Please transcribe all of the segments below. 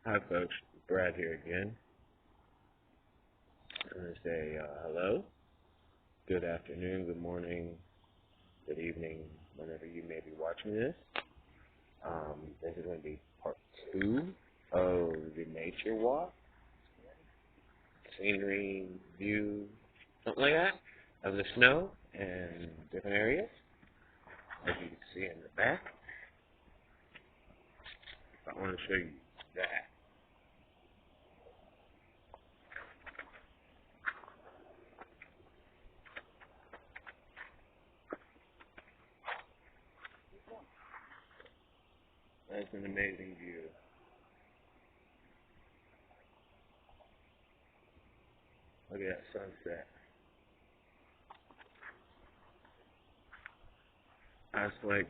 Hi folks, Brad here again. I'm going to say hello, good afternoon, good morning, good evening, whenever you may be watching this. This is going to be part 2 of the nature walk, scenery, view, something like that, of the snow and different areas, as you can see in the back. I want to show you that. That's an amazing view. Look at that sunset. That's like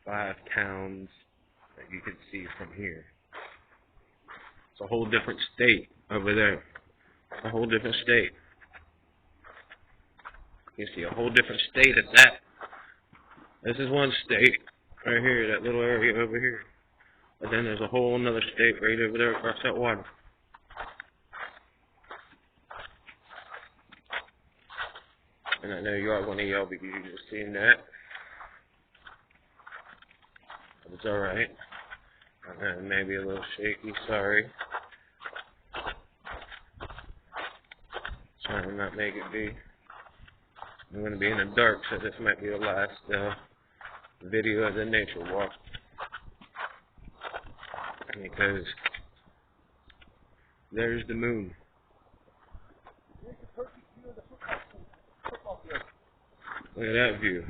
5 towns that you can see from here. It's a whole different state over there. A whole different state. You see a whole different state at that. This is one state right here, that little area over here. But then there's a whole another state right over there across that water. And I know you are one of y'all because you just seen that. But it's alright. Maybe a little shaky, sorry. Trying to not make it be. I'm going to be in the dark, so this might be the last video of the nature walk. Because there's the moon. Look at that view.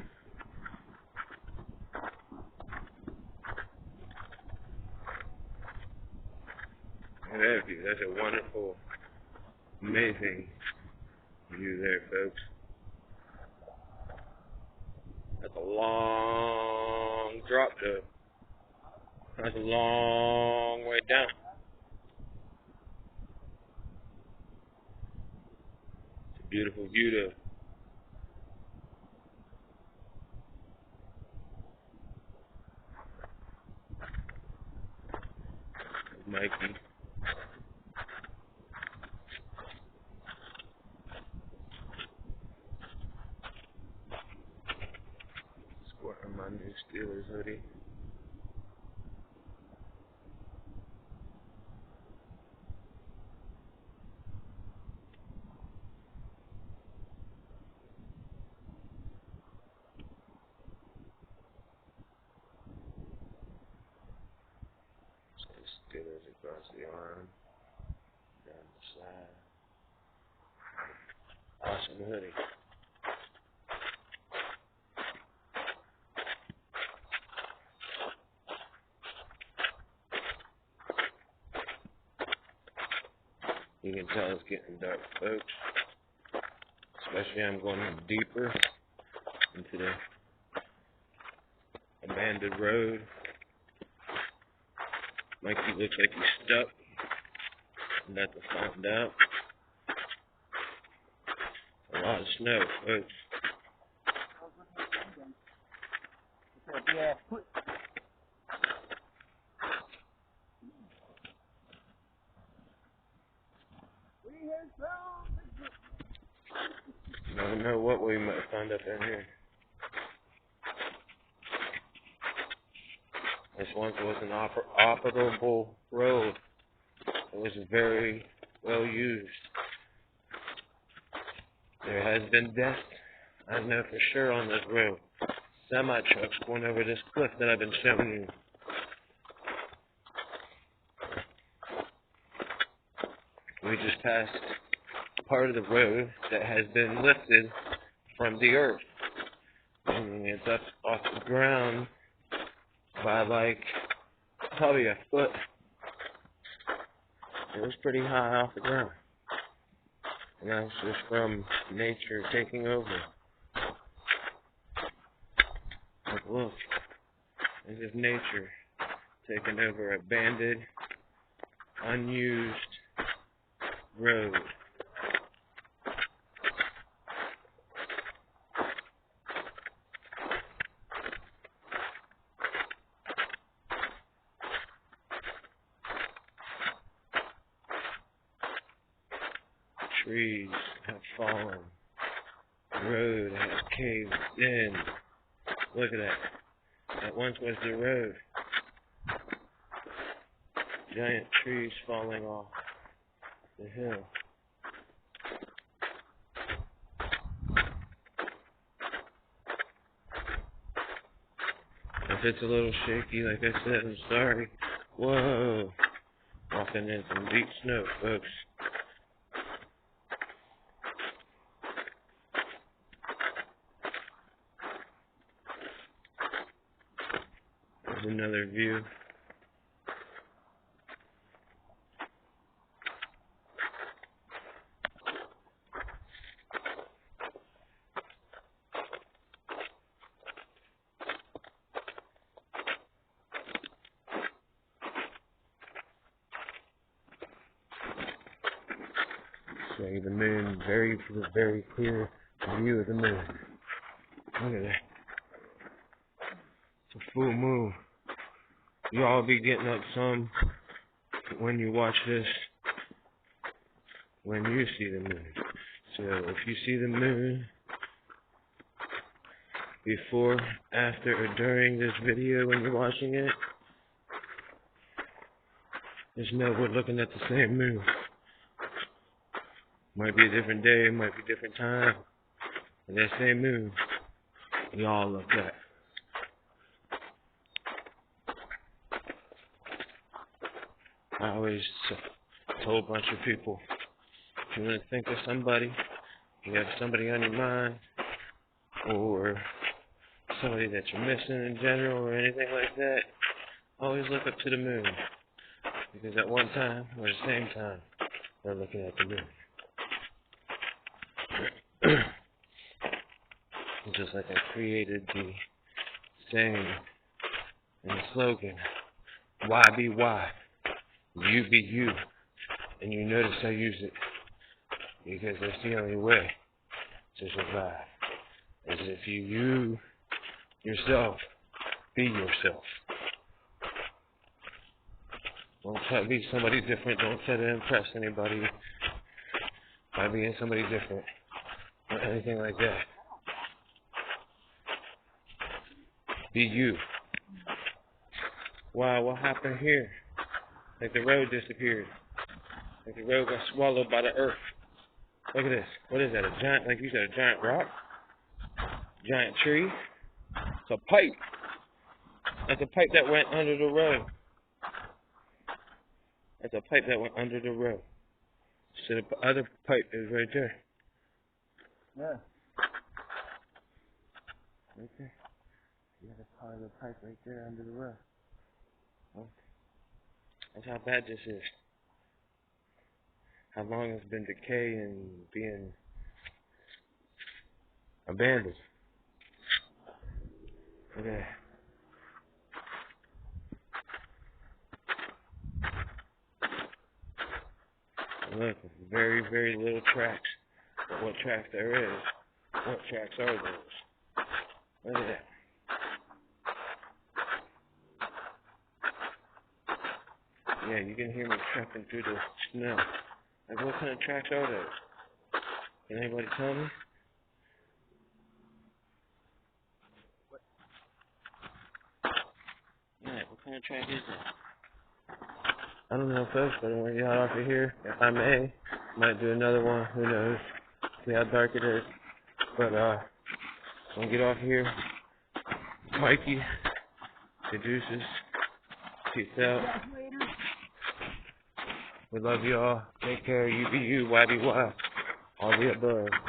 Look at that view. That's a wonderful, amazing view there, folks. That's a long drop, though. That's a long way down. It's a beautiful view, though. Mikey. Sporting my new Steelers hoodie. Steelers across the arm, down the side. Awesome hoodie. You can tell it's getting dark, folks. Especially I'm going deeper into the abandoned road. Mikey looks like he's stuck. I'm about to find out. A lot of snow, folks. I don't know what we might find up in here. This once was an operable road. It was very well used. There has been death, I know for sure, on this road. Semi-trucks going over this cliff that I've been showing you. We just passed part of the road that has been lifted from the earth. And it's up off the ground by like probably a foot. It was pretty high off the ground. And that's just from nature taking over. Like, look, this is nature taking over abandoned, unused road. trees have fallen. The road has caved in. Look at that. That once was the road. Giant trees falling off the hill. If it's a little shaky, like I said, I'm sorry. Whoa. Walking in some deep snow, folks. There's another view. Say the moon, very clear view of the moon. Look at that. It's a full moon. Y'all be getting up some when you watch this, when you see the moon. So if you see the moon before, after, or during this video when you're watching it, just know we're looking at the same moon. Might be a different day, might be a different time, but that same moon, we all look at. I always told a bunch of people, if you want to think of somebody, you have somebody on your mind, or somebody that you're missing in general, or anything like that, always look up to the moon. Because at one time, or the same time, they're looking at the moon. Just like I created the saying and the slogan, YBY You Be You. And you notice I use it because that's the only way to survive. Is if you yourself be yourself. Don't try to be somebody different. Don't try to impress anybody by being somebody different or anything like that. Be you. Wow, what happened here? Like the road disappeared. Like the road got swallowed by the earth. Look at this. What is that? A giant, like you said, a giant rock? Giant tree? It's a pipe. That's a pipe that went under the road. That's a pipe that went under the road. So the other pipe is right there. Yeah. Right there. Yeah, that's part of the pipe right there under the road. Okay. That's how bad this is. How long it's been decaying and being abandoned. Okay. Look, very little tracks. But what tracks there is? What tracks are those? Look at that. Yeah, you can hear me trekking through the snow. Like, what kind of tracks are those? Can anybody tell me? Yeah, what kind of track is that? I don't know, folks, but I'm going to get off of here. If I may, might do another one. Who knows? See how dark it is. But, I'm going to get off here. Mikey, the deuces. Peace out. We love y'all. Take care. You be you. YBY. All the above.